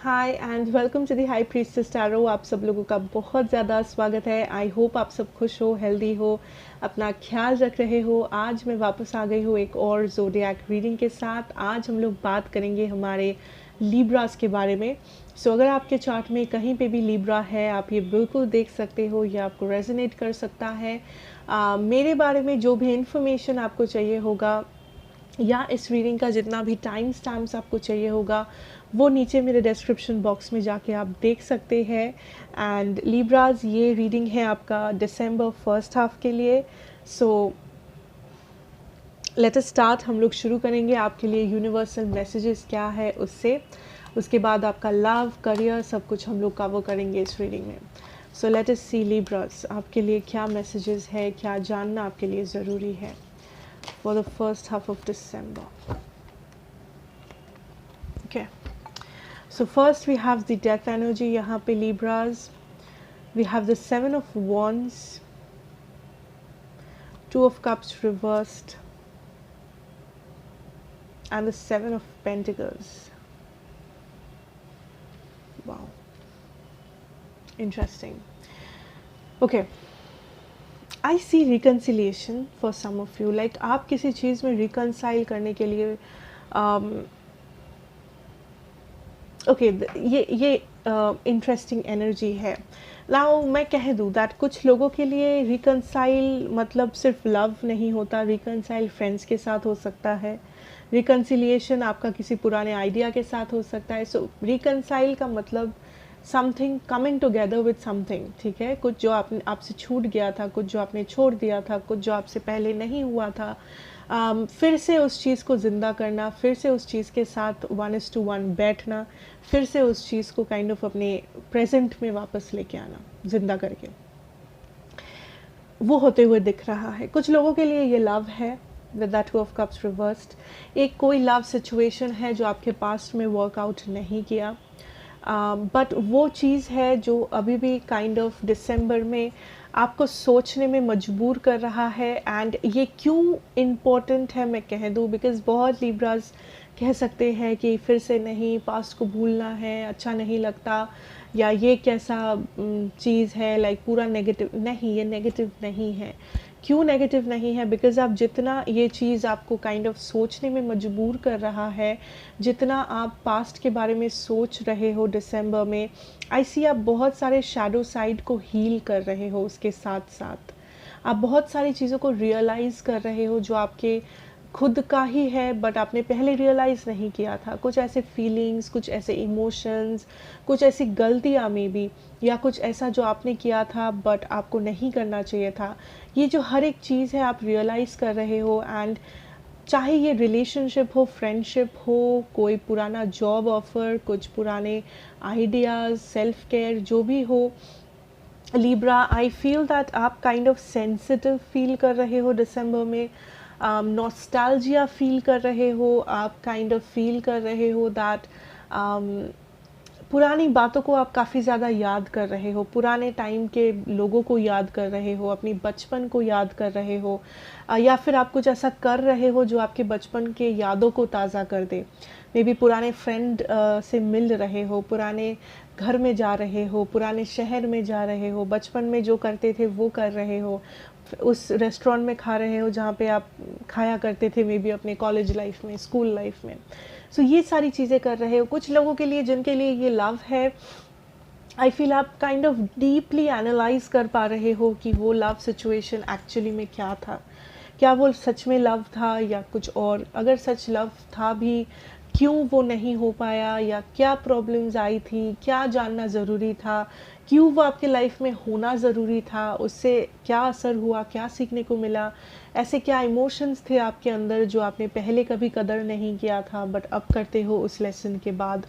Hi and welcome to the high priestess tarot. आप सब लोगों का बहुत ज़्यादा स्वागत है। आई होप आप सब खुश हो, हेल्दी हो, अपना ख्याल रख रहे हो। आज मैं वापस आ गई हूँ एक और ज़ोडिएक रीडिंग के साथ। आज हम लोग बात करेंगे हमारे लिब्रास के बारे में। अगर आपके चार्ट में कहीं पे भी लिब्रा है, आप ये बिल्कुल देख सकते हो, ये आपको रेजोनेट कर सकता है। मेरे बारे में जो भी इंफॉर्मेशन आपको चाहिए होगा या इस रीडिंग का जितना भी टाइम स्टैम्प्स आपको चाहिए होगा, वो नीचे मेरे डिस्क्रिप्शन बॉक्स में जाके आप देख सकते हैं। एंड लिब्राज, ये रीडिंग है आपका दिसंबर फर्स्ट हाफ के लिए। Let us start. हम लोग शुरू करेंगे आपके लिए यूनिवर्सल मैसेजेस क्या है उसके बाद आपका लव, करियर, सब कुछ हम लोग कवर करेंगे इस रीडिंग में। लेट अस सी लिब्रास, आपके लिए क्या मैसेजेस है, क्या जानना आपके लिए ज़रूरी है for the first half of December. Okay, so first we have the death energy यहाँ पे Libras. We have the Seven of Wands, Two of Cups reversed, and the Seven of Pentacles. Wow, interesting. Okay, I see reconciliation for some of you. Like आप किसी चीज़ में reconcile करने के लिए ये interesting energy है। नाउ मैं कह दूँ दैट कुछ लोगों के लिए रिकनसाइल मतलब सिर्फ लव नहीं होता। रिकनसाइल फ्रेंड्स के साथ हो सकता है, रिकन्सिलिएशन आपका किसी पुराने आइडिया के साथ हो सकता है। रिकनसाइल का मतलब something coming together with something, ठीक है। कुछ जो आपसे छूट गया था, कुछ जो आपने छोड़ दिया था, कुछ जो आपसे पहले नहीं हुआ था, फिर से उस चीज़ को ज़िंदा करना, फिर से उस चीज़ के साथ 1:1 बैठना, फिर से उस चीज़ को काइंड ऑफ अपने प्रेजेंट में वापस लेके आना, ज़िंदा करके, वो होते हुए दिख रहा है। कुछ लोगों के लिए ये लव है with that two of cups reversed. एक कोई लव सिचुएशन है जो आपके पास्ट में वर्कआउट नहीं किया, बट वो चीज़ है जो अभी भी काइंड ऑफ दिसंबर में आपको सोचने में मजबूर कर रहा है। एंड ये क्यों इम्पोर्टेंट है मैं कह दूँ, बिकॉज़ बहुत लिब्रास कह सकते हैं कि फिर से नहीं, पास्ट को भूलना है, अच्छा नहीं लगता, या ये कैसा चीज़ है, लाइक पूरा नेगेटिव। नहीं, ये नेगेटिव नहीं है। क्यों नेगेटिव नहीं है? बिकॉज़ आप जितना ये चीज़ आपको काइंड ऑफ सोचने में मजबूर कर रहा है, जितना आप पास्ट के बारे में सोच रहे हो दिसंबर में, आई सी आप बहुत सारे शैडो साइड को हील कर रहे हो। उसके साथ साथ आप बहुत सारी चीज़ों को रियलाइज़ कर रहे हो जो आपके खुद का ही है, बट आपने पहले रियलाइज़ नहीं किया था। कुछ ऐसे फीलिंग्स, कुछ ऐसे इमोशंस, कुछ ऐसी गलतियाँ मे बी, या कुछ ऐसा जो आपने किया था बट आपको नहीं करना चाहिए था। ये जो हर एक चीज़ है आप रियलाइज़ कर रहे हो। एंड चाहे ये रिलेशनशिप हो, फ्रेंडशिप हो, कोई पुराना जॉब ऑफ़र, कुछ पुराने आइडियाज़, सेल्फ केयर, जो भी हो, लिब्रा, आई फील दैट आप काइंड ऑफ सेंसिटिव फील कर रहे हो दिसंबर में। नॉस्टैल्जिया फील कर रहे हो, आप काइंड ऑफ फील कर रहे हो दैट पुरानी बातों को आप काफ़ी ज़्यादा याद कर रहे हो, पुराने टाइम के लोगों को याद कर रहे हो, अपनी बचपन को याद कर रहे हो, या फिर आप कुछ ऐसा कर रहे हो जो आपके बचपन के यादों को ताज़ा कर दे। मे बी पुराने फ्रेंड से मिल रहे हो, पुराने घर में जा रहे हो, पुराने शहर में जा रहे हो, बचपन में जो करते थे वो कर रहे हो, उस रेस्टोरेंट में खा रहे हो जहाँ पे आप खाया करते थे मे बी अपने कॉलेज लाइफ में, स्कूल लाइफ में। ये सारी चीज़ें कर रहे हो। कुछ लोगों के लिए जिनके लिए ये लव है, आई फील आप काइंड ऑफ डीपली एनालाइज कर पा रहे हो कि वो लव सिचुएशन एक्चुअली में क्या था। क्या वो सच में लव था या कुछ और? अगर सच लव था भी, क्यों वो नहीं हो पाया, या क्या प्रॉब्लम्स आई थी, क्या जानना ज़रूरी था, क्यों वो आपके लाइफ में होना ज़रूरी था, उससे क्या असर हुआ, क्या सीखने को मिला, ऐसे क्या इमोशंस थे आपके अंदर जो आपने पहले कभी कदर नहीं किया था बट अब करते हो उस लेसन के बाद।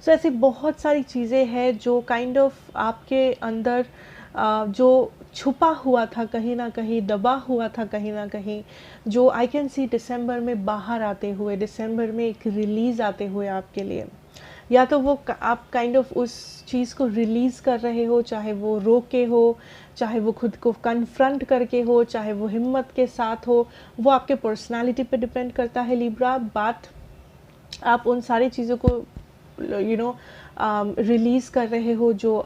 ऐसी बहुत सारी चीज़ें हैं जो काइंड ऑफ आपके अंदर जो छुपा हुआ था, कहीं ना कहीं दबा हुआ था, कहीं ना कहीं, जो आई कैन सी दिसंबर में बाहर आते हुए, दिसंबर में एक रिलीज़ आते हुए आपके लिए। या तो वो आप काइंड ऑफ उस चीज़ को रिलीज़ कर रहे हो, चाहे वो रो के हो, चाहे वो खुद को कन्फ्रंट करके हो, चाहे वो हिम्मत के साथ हो, वो आपके पर्सनालिटी पे डिपेंड करता है लिब्रा। बात आप उन सारी चीज़ों को रिलीज़ कर रहे हो जो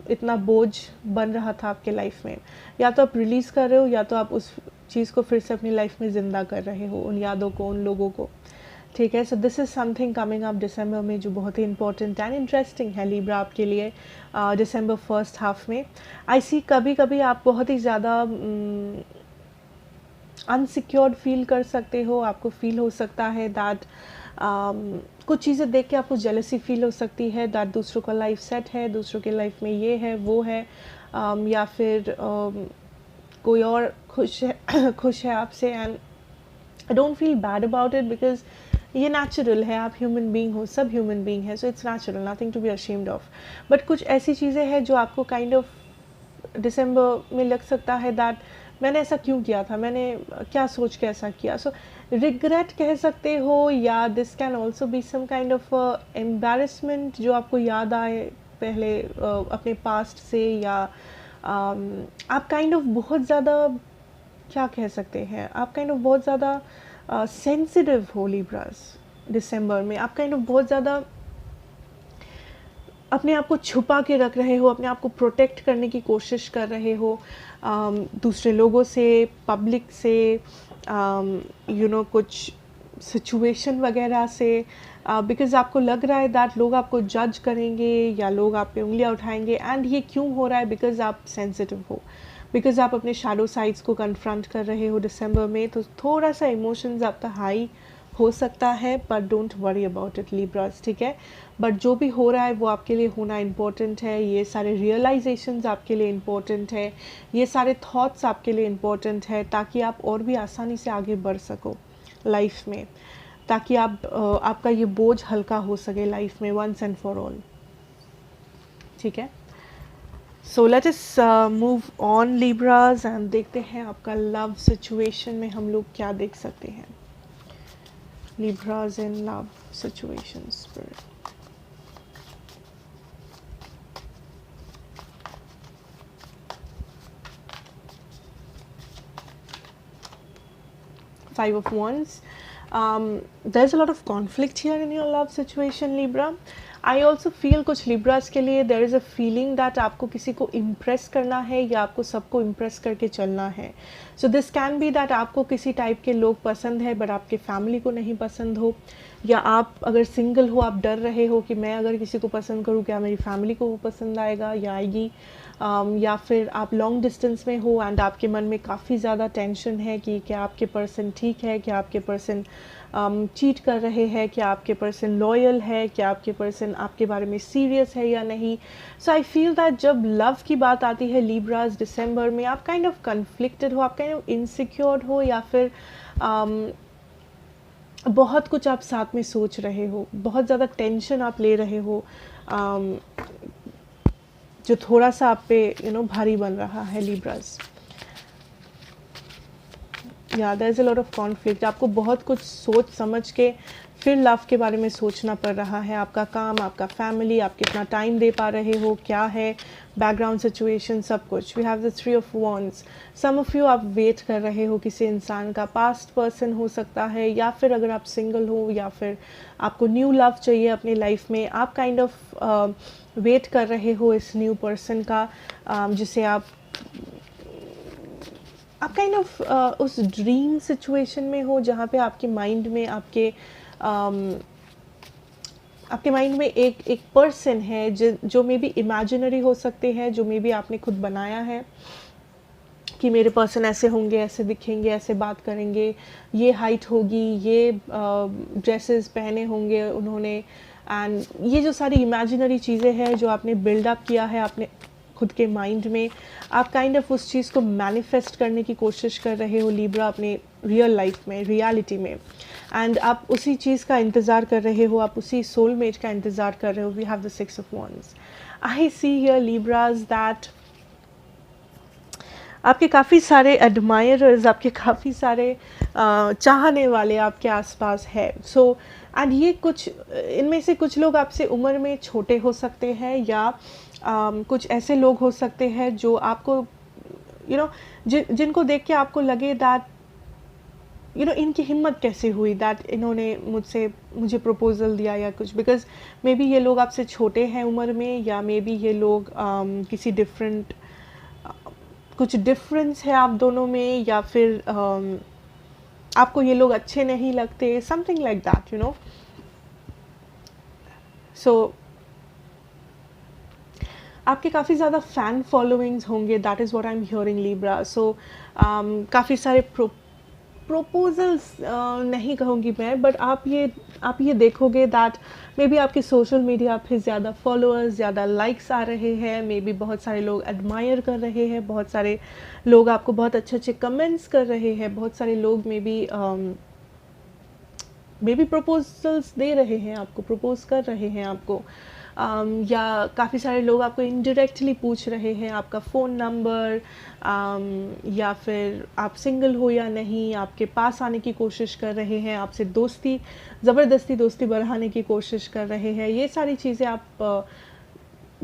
इतना बोझ बन रहा था आपके लाइफ में, या तो आप रिलीज़ कर रहे हो या तो आप उस चीज़ को फिर से अपनी लाइफ में ज़िंदा कर रहे हो, उन यादों को, उन लोगों को। ठीक है, so this is something coming up December में जो बहुत ही इंपॉर्टेंट एंड इंटरेस्टिंग है लिब्रा आपके लिए दिसंबर फर्स्ट हाफ में। आई सी कभी कभी आप बहुत ही ज़्यादा अनसिक्योर्ड फील कर सकते हो, आपको फील हो सकता है दैट कुछ चीज़ें देख के आपको जेलसी फील हो सकती है दैट दूसरों का लाइफ सेट है, दूसरों के लाइफ में ये है वो है, या फिर कोई और खुश है खुश है आपसे, and I don't feel bad about it because ये नेचुरल है, आप ह्यूमन बीइंग हो, सब ह्यूमन बीइंग है, so it's natural, nothing to be ashamed of. But कुछ ऐसी चीज़ें हैं जो आपको काइंड ऑफ दिसंबर में लग सकता है दैट मैंने ऐसा क्यों किया था, मैंने क्या सोच के ऐसा किया, सो रिग्रेट कह सकते हो, या this can also be some kind of embarrassment जो आपको याद आए पहले अपने पास्ट से, या आप काइंड ऑफ बहुत ज़्यादा क्या कह सकते हैं, आप काइंड ऑफ बहुत ज़्यादा सेंसिटिव हो लिब्रास दिसंबर में, आप काइंड ऑफ बहुत ज़्यादा अपने आप को छुपा के रख रहे हो, अपने आप को प्रोटेक्ट करने की कोशिश कर रहे हो दूसरे लोगों से, पब्लिक से, कुछ सिचुएशन वगैरह से, बिकॉज़ आपको लग रहा है दैट लोग आपको जज करेंगे या लोग आप पे उंगलियां उठाएंगे, एंड ये क्यों हो रहा है, बिकॉज़ आप सेंसिटिव हो, बिकॉज़ आप अपने शैडो साइड्स को कन्फ्रंट कर रहे हो दिसंबर में, तो थोड़ा सा इमोशंस आपका हाई हो सकता है, but don't worry about it Libras, ठीक है। बट जो भी हो रहा है वो आपके लिए होना इम्पोर्टेंट है, ये सारे रियलाइजेशंस आपके लिए इम्पोर्टेंट है, ये सारे थॉट्स आपके लिए इम्पोर्टेंट है, ताकि आप और भी आसानी से आगे बढ़ सको लाइफ में, ताकि आपका ये बोझ हल्का हो सके लाइफ में वंस एंड फॉर ऑल, ठीक है। So let us move on Libras and देखते हैं आपका लव सिचुएशन में हम लोग क्या देख सकते हैं। Libras in love situation spirit. Five of Wands. There's a lot of conflict here in your love situation, Libra. I also feel कुछ लिब्रास के लिए there is a feeling that आपको किसी को इम्प्रेस करना है या आपको सबको इम्प्रेस करके चलना है। So this can be that आपको किसी टाइप के लोग पसंद है बट आपके फैमिली को नहीं पसंद हो, या आप अगर सिंगल हो आप डर रहे हो कि मैं अगर किसी को पसंद करूँ क्या मेरी फैमिली को वो पसंद आएगा या आएगी, या फिर आप लॉन्ग डिस्टेंस में हो एंड आपके मन में काफ़ी ज़्यादा टेंशन है कि क्या आपके पर्सन ठीक है, क्या आपके पर्सन चीट कर रहे हैं, क्या आपके पर्सन लॉयल है, क्या आपके पर्सन आपके बारे में सीरियस है या नहीं। सो आई फील दैट जब लव की बात आती है लिब्रास दिसंबर में आप काइंड ऑफ कन्फ्लिक्टेड हो, आप काइंड ऑफ इनसिक्योर हो, या फिर बहुत कुछ आप साथ में सोच रहे हो, बहुत ज़्यादा टेंशन आप ले रहे हो, जो थोड़ा सा आप पे भारी बन रहा है लिब्रास। या there is a lot of conflict, आपको बहुत कुछ सोच समझ के फिर लव के बारे में सोचना पड़ रहा है, आपका काम, आपका फैमिली, आप कितना टाइम दे पा रहे हो, क्या है बैकग्राउंड सिचुएशन, सब कुछ। We have the 3 of wands. Some of you आप वेट कर रहे हो किसी इंसान का, पास्ट पर्सन हो सकता है, या फिर अगर आप सिंगल हो या फिर आपको न्यू लव चाहिए अपनी लाइफ में, आप काइंड ऑफ वेट कर रहे हो इस न्यू पर्सन का, जिसे आप काइंड ऑफ उस ड्रीम सिचुएशन में हो जहाँ पे आपके माइंड में आपके माइंड में एक पर्सन है जो मे बी इमेजिनरी हो सकते हैं, जो मे बी आपने खुद बनाया है कि मेरे पर्सन ऐसे होंगे, ऐसे दिखेंगे, ऐसे बात करेंगे, ये हाइट होगी, ये ड्रेसेस पहने होंगे उन्होंने, एंड ये जो सारी इमेजिनरी चीज़ें हैं जो आपने बिल्डअप किया है अपने खुद के माइंड में, आप काइंड ऑफ उस चीज़ को मैनिफेस्ट करने की कोशिश कर रहे हो लिब्रा अपने रियल लाइफ में, रियलिटी में, एंड आप उसी चीज़ का इंतज़ार कर रहे हो, आप उसी सोलमेट का इंतज़ार कर रहे हो। We have the 6 of wands. I see here Libras that आपके काफ़ी सारे एडमायरर्स, आपके काफ़ी सारे चाहने वाले आपके आसपास है। सो एंड ये कुछ इनमें से कुछ लोग आपसे उम्र में छोटे हो सकते हैं, या कुछ ऐसे लोग हो सकते हैं जो आपको जिनको देख के आपको लगे दैट यू नो इनकी हिम्मत कैसे हुई दैट इन्होंने मुझे प्रपोज़ल दिया या कुछ, बिकॉज़ मे बी ये लोग आपसे छोटे हैं उम्र में, या मे बी ये लोग किसी डिफरेंट कुछ डिफरेंस है आप दोनों में, या फिर आपको ये लोग अच्छे नहीं लगते, something like that, you know. So आपके काफ़ी ज़्यादा फ़ैन फॉलोइंग्स होंगे, that is what I am hearing Libra. So काफ़ी सारे प्रपोजल्स नहीं कहूँगी मैं, बट आप ये देखोगे दैट मे बी आपके सोशल मीडिया पे ज़्यादा फॉलोअर्स, ज़्यादा लाइक्स आ रहे हैं, मे बी बहुत सारे लोग एडमायर कर रहे हैं, बहुत सारे लोग आपको बहुत अच्छे अच्छे कमेंट्स कर रहे हैं, बहुत सारे लोग मे बी प्रपोजल्स दे रहे हैं आपको, प्रपोज कर रहे हैं आपको, या काफ़ी सारे लोग आपको इनडायरेक्टली पूछ रहे हैं आपका फ़ोन नंबर, या फिर आप सिंगल हो या नहीं, आपके पास आने की कोशिश कर रहे हैं, आपसे ज़बरदस्ती दोस्ती बढ़ाने की कोशिश कर रहे हैं. ये सारी चीज़ें आप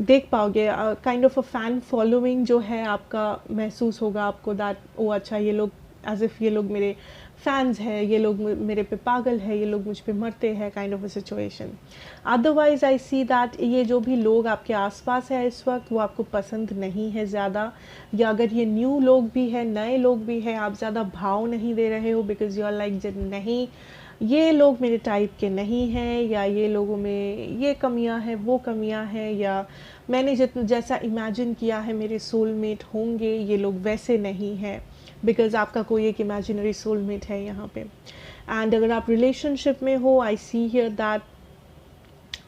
देख पाओगे. Kind of a fan following जो है आपका महसूस होगा आपको, दैट ओ अच्छा ये लोग एज़ इफ़ ये लोग मेरे फैंस हैं, ये लोग मेरे पे पागल है, ये लोग मुझ पे मरते हैं, kind of a situation. Otherwise I see that ये जो भी लोग आपके आसपास है इस वक्त वो आपको पसंद नहीं है ज़्यादा, या अगर ये न्यू लोग भी हैं, नए लोग भी हैं, आप ज़्यादा भाव नहीं दे रहे हो, बिकॉज यू आर लाइक नहीं, ये लोग मेरे टाइप के नहीं हैं, या ये लोगों में ये कमियां हैं, वो कमियां हैं, या मैंने जैसा इमेजिन किया है मेरे सोलमेट होंगे, ये लोग वैसे नहीं हैं, बिकॉज आपका कोई एक इमेजिनरी सोलमेट है यहाँ पे. एंड अगर आप रिलेशनशिप में हो, आई सी हियर दैट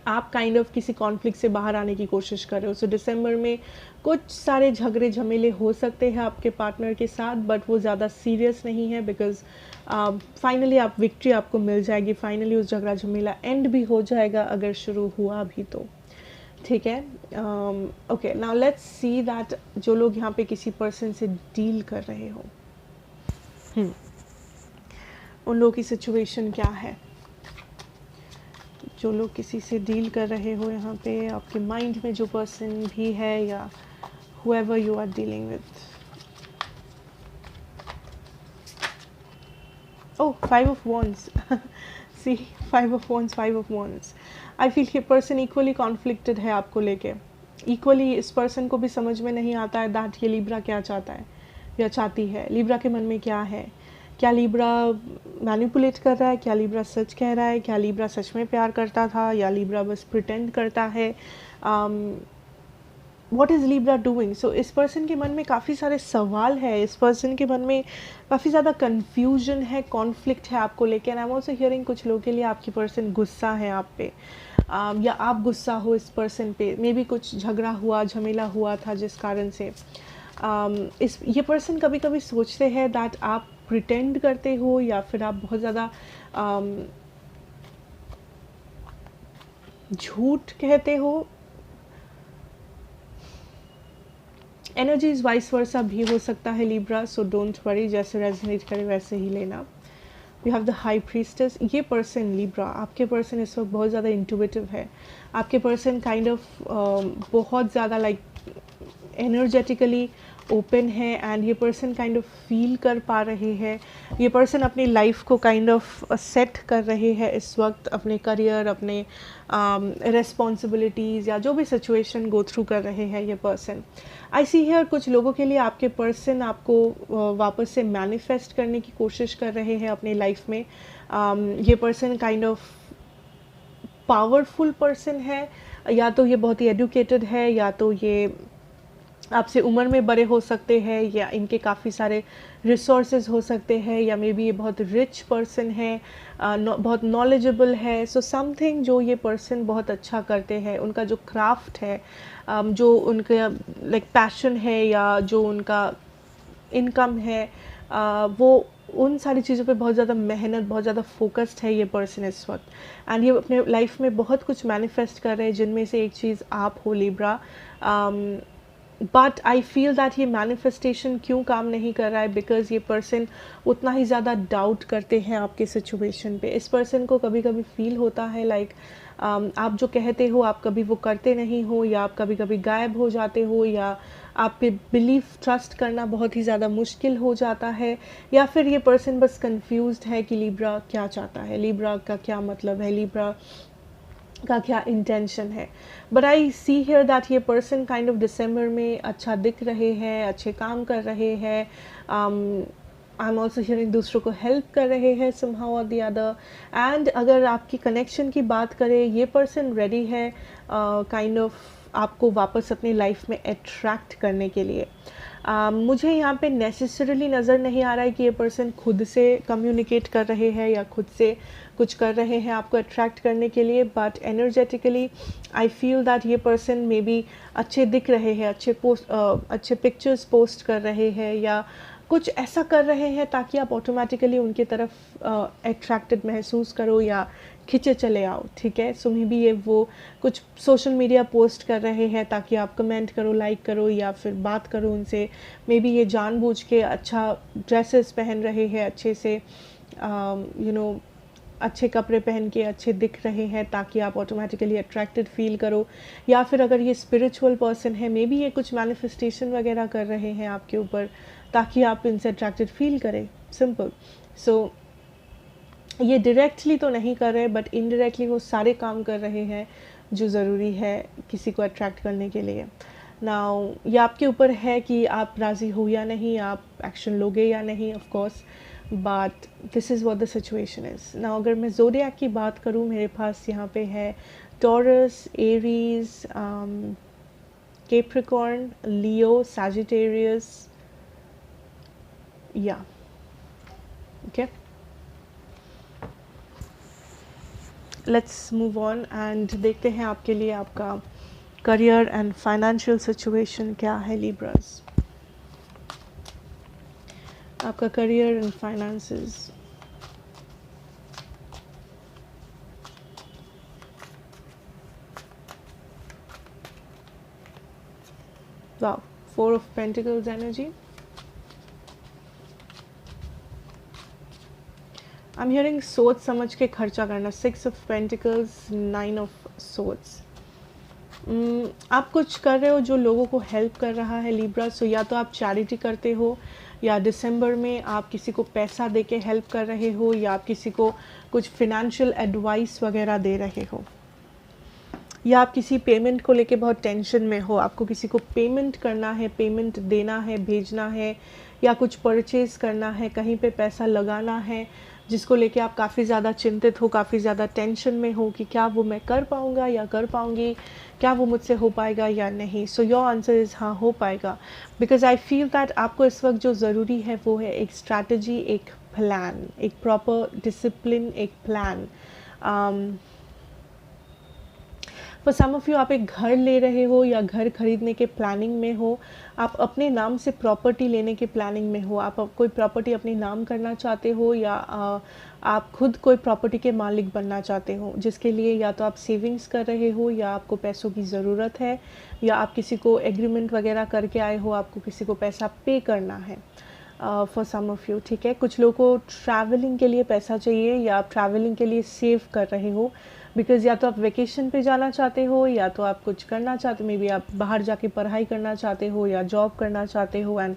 आप काइंड ऑफ किसी कॉन्फ्लिक्ट से बाहर आने की कोशिश कर रहे हो. सो दिसंबर में कुछ सारे झगड़े झमेले हो सकते हैं आपके पार्टनर के साथ, बट वो ज़्यादा सीरियस नहीं है, बिकॉज फाइनली आप विक्ट्री आपको मिल जाएगी, फाइनली उस झगड़ा झमेला एंड भी हो जाएगा अगर शुरू हुआ भी तो. ठीक है. Okay, now let's see that जो लोग यहाँ पे किसी पर्सन से डील कर रहे हो, उन लोगों की सिचुएशन क्या है. जो लोग किसी से डील कर रहे हो यहाँ पे, आपके माइंड में जो पर्सन भी है, या whoever you are dealing with. Oh, 5 of Wands. See, 5 of Wands, 5 of Wands. I feel ये पर्सन इक्वली कॉन्फ्लिक्टेड है आपको लेके. इक्वली इस पर्सन को भी समझ में नहीं आता है दैट ये लिब्रा क्या चाहता है या चाहती है. लिब्रा के मन में क्या है, क्या लिब्रा मैनिपुलेट कर रहा है, क्या लिब्रा सच कह रहा है, क्या लिब्रा सच में प्यार करता था, या लिब्रा बस प्रिटेंड करता है. What is Libra doing. So इस पर्सन के मन में काफ़ी सारे सवाल है, इस पर्सन के मन में काफ़ी ज़्यादा कन्फ्यूजन है, कॉन्फ्लिक्ट है आपको लेके. And I am also hearing कुछ लोगों के लिए आपकी पर्सन गुस्सा है आप पे, या आप गुस्सा हो इस पर्सन पे. मे बी कुछ झगड़ा हुआ, झमेला हुआ था जिस कारण से ये पर्सन कभी कभी सोचते हैं दैट आप प्रिटेंड करते हो, या फिर आप बहुत ज़्यादा झूठ कहते हो. एनर्जीज वाइस वर्सा भी हो सकता है लिब्रा, सो डोंट वरी, जैसे रेजोनेट करे वैसे ही लेना. We have the high priestess. ये पर्सन लिब्रा, आपके पर्सन इस वक्त बहुत ज़्यादा इंट्यूटिव है. आपके पर्सन काइंड ऑफ बहुत ज़्यादा लाइक एनर्जेटिकली ओपन है, एंड ये पर्सन काइंड ऑफ फील कर पा रहे हैं. ये पर्सन अपनी लाइफ को काइंड ऑफ सेट कर रहे हैं इस वक्त, अपने करियर, अपने रिस्पॉन्सिबिलिटीज़, या जो भी सिचुएशन गो थ्रू कर रहे हैं ये पर्सन. आई सी हियर कुछ लोगों के लिए आपके पर्सन आपको वापस से मैनिफेस्ट करने की कोशिश कर रहे हैं अपने लाइफ में. ये person kind of powerful person है, या तो ये बहुत ही एडुकेटेड है, या तो ये आपसे उम्र में बड़े हो सकते हैं, या इनके काफ़ी सारे रिसोर्सेज हो सकते हैं, या मे बी ये बहुत रिच पर्सन है, बहुत नॉलेजेबल है. सो समथिंग जो ये पर्सन बहुत अच्छा करते हैं, उनका जो क्राफ्ट है, जो उनका लाइक पैशन है, या जो उनका इनकम है, वो उन सारी चीज़ों पे बहुत ज़्यादा मेहनत, बहुत ज़्यादा फोकस्ड है ये पर्सन इस वक्त. एंड ये अपने लाइफ में बहुत कुछ मैनिफेस्ट कर रहे हैं, जिनमें से एक चीज़ आप हो Libra. But I feel that ये मैनिफेस्टेशन क्यों काम नहीं कर रहा है, बिकॉज ये पर्सन उतना ही ज़्यादा डाउट करते हैं आपके सिचुएशन पे. इस पर्सन को कभी कभी फील होता है लाइक आप जो कहते हो आप कभी वो करते नहीं हो, या आप कभी कभी गायब हो जाते हो, या आप पे बिलीफ ट्रस्ट करना बहुत ही ज़्यादा मुश्किल हो जाता है, या फिर ये पर्सन बस कंफ्यूज्ड है कि लिब्रा क्या चाहता है, लिब्रा का क्या मतलब है, लिब्रा का क्या इंटेंशन है. But I see here that ये पर्सन काइंड ऑफ दिसंबर में अच्छा दिख रहे हैं, अच्छे काम कर रहे हैं, आई एम ऑल्सो हियरिंग दूसरों को हेल्प कर रहे हैं समहाउ और द अदर. एंड अगर आपकी कनेक्शन की बात करें, ये पर्सन रेडी है काइंड ऑफ आपको वापस अपनी लाइफ में अट्रैक्ट करने के लिए. मुझे यहाँ पे नेसेसरली नज़र नहीं आ रहा है कि ये पर्सन खुद से कम्युनिकेट कर रहे हैं या खुद से कुछ कर रहे हैं आपको अट्रैक्ट करने के लिए, but energetically I feel that ये पर्सन मे बी अच्छे दिख रहे हैं, अच्छे पिक्चर्स पोस्ट कर रहे हैं, या कुछ ऐसा कर रहे हैं ताकि आप ऑटोमेटिकली उनके तरफ अट्रैक्टेड महसूस करो या खींचे चले आओ. ठीक है, सो मे बी ये वो कुछ सोशल मीडिया पोस्ट कर रहे हैं ताकि आप कमेंट करो, लाइक करो, या फिर बात करो उनसे. मे बी ये जानबूझ के अच्छा ड्रेसेस पहन रहे हैं, अच्छे से यू नो अच्छे कपड़े पहन के अच्छे दिख रहे हैं ताकि आप ऑटोमेटिकली अट्रैक्टेड फील करो. या फिर अगर ये स्पिरिचुअल पर्सन है, मे बी ये कुछ मैनिफेस्टेशन वगैरह कर रहे हैं आपके ऊपर ताकि आप इनसे अट्रैक्टेड फील करें. सिंपल. सो ये डायरेक्टली तो नहीं कर रहे, बट इनडायरेक्टली वो सारे काम कर रहे हैं जो ज़रूरी है किसी को अट्रैक्ट करने के लिए. नाउ ये आपके ऊपर है कि आप राज़ी हो या नहीं, आप एक्शन लोगे या नहीं, of course, but this is what the situation is. Now अगर मैं ज़ोडिएक की बात करूँ, मेरे पास यहाँ पे है टॉरस, एरीज, कैप्रिकॉर्न, लियो, सैजिटेरियस. या okay, let's move on and देखते हैं आपके लिए आपका करियर एंड फाइनेंशियल सिचुएशन क्या है लिब्रास. आपका career and finances. Wow, 4 of Pentacles energy. I am hearing सोच समझ के खर्चा करना. 6 of Pentacles, 9 of Swords. आप कुछ कर रहे हो जो लोगों को हेल्प कर रहा है लिब्रा. सो या तो आप चैरिटी करते हो, या दिसंबर में आप किसी को पैसा दे के हेल्प कर रहे हो, या आप किसी को कुछ फिनेंशियल एडवाइस वगैरह दे रहे हो, या आप किसी पेमेंट को लेके बहुत टेंशन में हो, आपको किसी को पेमेंट करना है, पेमेंट देना है, भेजना है, या कुछ परचेज़ करना है, कहीं पे पैसा लगाना है, जिसको लेके आप काफ़ी ज़्यादा चिंतित हो, काफ़ी ज़्यादा टेंशन में हो कि क्या वो मैं कर पाऊँगा या कर पाऊँगी, क्या वो मुझसे हो पाएगा या नहीं. सो योर आंसर इज़ हाँ, हो पाएगा. बिकॉज आई फील दैट आपको इस वक्त जो ज़रूरी है वो है एक स्ट्रैटेजी, एक प्लान, एक प्रॉपर डिसिप्लिन, एक plan. For some of you आप एक घर ले रहे हो या घर खरीदने के प्लानिंग में हो, आप अपने नाम से प्रॉपर्टी लेने के प्लानिंग में हो, आप कोई प्रॉपर्टी अपने नाम करना चाहते हो, या आप खुद कोई प्रॉपर्टी के मालिक बनना चाहते हो, जिसके लिए या तो आप सेविंग्स कर रहे हो, या आपको पैसों की ज़रूरत है, या आप किसी को एग्रीमेंट वगैरह करके आए हो, आपको किसी को पैसा पे करना है. फॉर सम ऑफ़ यू, ठीक है. कुछ लोगों को ट्रैवलिंग के लिए पैसा चाहिए, या आप ट्रैवलिंग के लिए सेव कर रहे हो, बिकॉज़ या तो आप वेकेशन पे जाना चाहते हो, या तो आप कुछ करना चाहते हो, मे बी आप बाहर जाके पढ़ाई करना चाहते हो या जॉब करना चाहते हो, एंड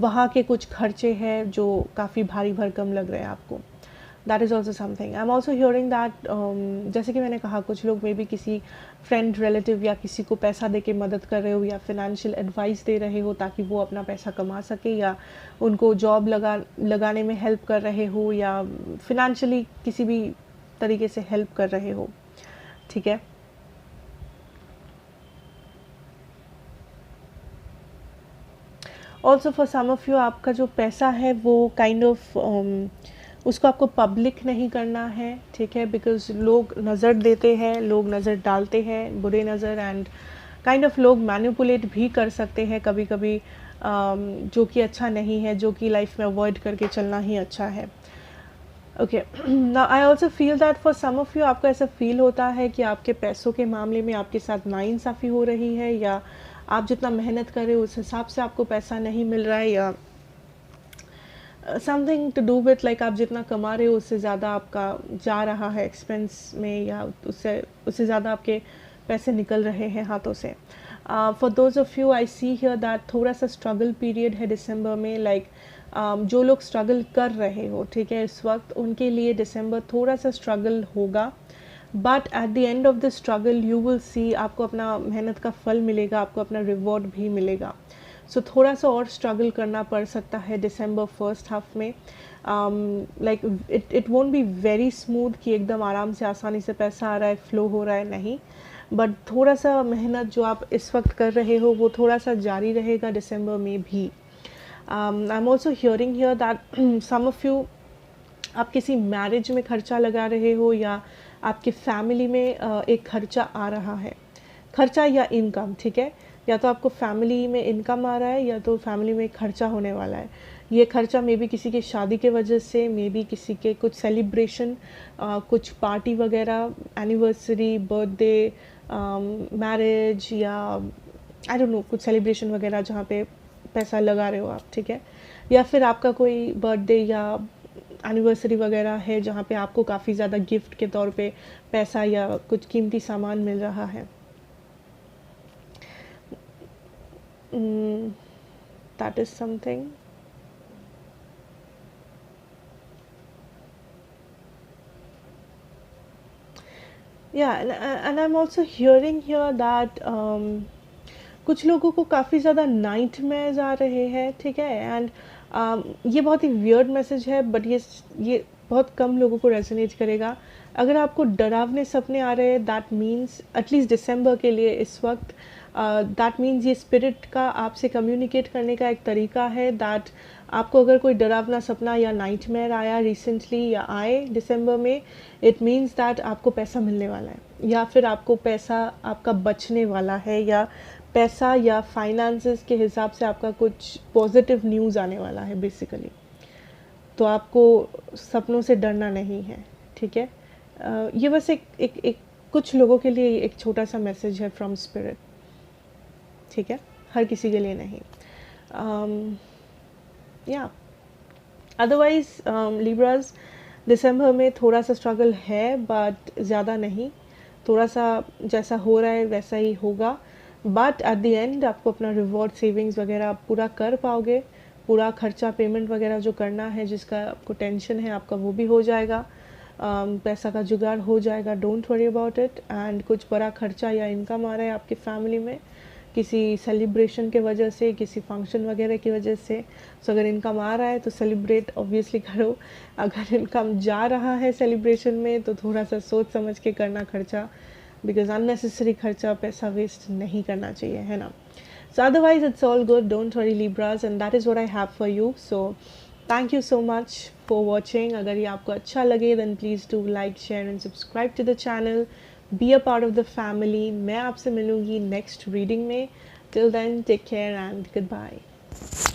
वहाँ के कुछ खर्चे हैं जो काफ़ी भारी भरकम लग रहे हैं आपको. That is also something. I am also hearing that जैसे कि मैंने कहा, कुछ लोग मे बी किसी फ्रेंड, रिलेटिव या किसी को पैसा दे के मदद कर रहे हो, या फिनेंशियल एडवाइस दे रहे हो ताकि वो अपना पैसा कमा सके, या उनको जॉब लगाने में हेल्प कर रहे हो, या फिनेंशियली किसी भी तरीके से हेल्प कर रहे हो. ठीक है. Also for some of you आपका जो पैसा है वो काइंड ऑफ उसको आपको पब्लिक नहीं करना है. ठीक है, बिकॉज लोग नज़र देते हैं, लोग नज़र डालते हैं, बुरे नज़र, एंड काइंड ऑफ लोग मैनिपुलेट भी कर सकते हैं कभी कभी, जो कि अच्छा नहीं है, जो कि लाइफ में अवॉइड करके चलना ही अच्छा है. Okay, now I also feel that for some of you आपको ऐसा फील होता है कि आपके पैसों के मामले में आपके साथ नाइंसाफ़ी हो रही है, या आप जितना मेहनत कर रहे हो उस हिसाब से आपको पैसा नहीं मिल रहा है, या something to do with like आप जितना कमा रहे हो उससे ज़्यादा आपका जा रहा है एक्सपेंस में, या उससे उससे ज़्यादा आपके पैसे निकल रहे हैं हाथों से। For those of you I see here that थोड़ा सा स्ट्रगल पीरियड है दिसंबर में, लाइक जो लोग स्ट्रगल कर रहे हो, ठीक है, इस वक्त उनके लिए दिसंबर थोड़ा सा स्ट्रगल होगा, but at the end of the struggle you will see आपको अपना मेहनत का फल मिलेगा, आपको अपना रिवॉर्ड भी मिलेगा। सो थोड़ा सा और स्ट्रगल करना पड़ सकता है दिसंबर फर्स्ट हाफ में। Like it won't be very smooth कि एकदम आराम से आसानी से पैसा आ रहा है, फ्लो हो रहा है, नहीं, बट थोड़ा सा मेहनत जो आप इस वक्त कर रहे हो वो थोड़ा सा जारी रहेगा दिसंबर में भी। I am also hearing here that some of you आप किसी मैरिज में खर्चा लगा रहे हो, या आपके फैमिली में एक खर्चा आ रहा है, खर्चा या इनकम, ठीक है, या तो आपको फैमिली में इनकम आ रहा है या तो फैमिली में खर्चा होने वाला है। ये खर्चा मे बी किसी के शादी के वजह से, मे बी किसी के कुछ सेलिब्रेशन, कुछ पार्टी वगैरह, एनिवर्सरी, बर्थडे, मैरिज, या आई डोंट नो कुछ सेलिब्रेशन वगैरह जहाँ पे पैसा लगा रहे हो आप, ठीक है, या फिर आपका कोई बर्थडे या एनिवर्सरी वगैरह है जहाँ पे आपको काफ़ी ज़्यादा गिफ्ट के तौर पे पैसा या कुछ कीमती सामान मिल रहा है। That is something. Yeah, and I'm also hearing here that कुछ लोगों को काफ़ी ज़्यादा नाइटमेयर्स आ रहे हैं, ठीक है, एंड ये बहुत ही वियर्ड मैसेज है, बट ये बहुत कम लोगों को रेजोनेट करेगा। अगर आपको डरावने सपने आ रहे हैं, दैट मीन्स एटलीस्ट दिसंबर के लिए इस वक्त, दैट मीन्स ये स्पिरिट का आपसे कम्युनिकेट करने का एक तरीका है, दैट आपको अगर कोई डरावना सपना या नाइटमेयर आया रिसेंटली या आए दिसंबर में, इट मीन्स दैट आपको पैसा मिलने वाला है, या फिर आपको पैसा आपका बचने वाला है, या पैसा या फाइनेंसेस के हिसाब से आपका कुछ पॉजिटिव न्यूज़ आने वाला है बेसिकली। तो आपको सपनों से डरना नहीं है, ठीक है। ये बस एक कुछ लोगों के लिए एक छोटा सा मैसेज है फ्रॉम स्पिरिट, ठीक है, हर किसी के लिए नहीं। या अदरवाइज लिब्रास दिसंबर में थोड़ा सा स्ट्रगल है, बट ज़्यादा नहीं, थोड़ा सा जैसा हो रहा है वैसा ही होगा, बट एट द एंड आपको अपना रिवॉर्ड सेविंग्स वगैरह आप पूरा कर पाओगे, पूरा खर्चा पेमेंट वगैरह जो करना है, जिसका आपको टेंशन है, आपका वो भी हो जाएगा, पैसा का जुगाड़ हो जाएगा, don't worry about it. And कुछ बड़ा खर्चा या इनकम आ रहा है आपकी फैमिली में किसी सेलिब्रेशन के वजह से, किसी फंक्शन वगैरह की वजह से, सो अगर इनकम आ रहा है तो सेलिब्रेट ऑब्वियसली करो, अगर इनकम जा रहा है सेलिब्रेशन में तो थोड़ा सा सोच समझ के करना खर्चा, बिकॉज अननेसेसरी खर्चा पैसा वेस्ट नहीं करना चाहिए, है ना। So otherwise it's all good, don't worry Libras, and that is what I have for you. So thank you so much for watching. अगर ये आपको अच्छा लगे then please do like, share and subscribe to the channel. Be a part of the family. मैं आपसे मिलूँगी next reading में. Till then take care and goodbye.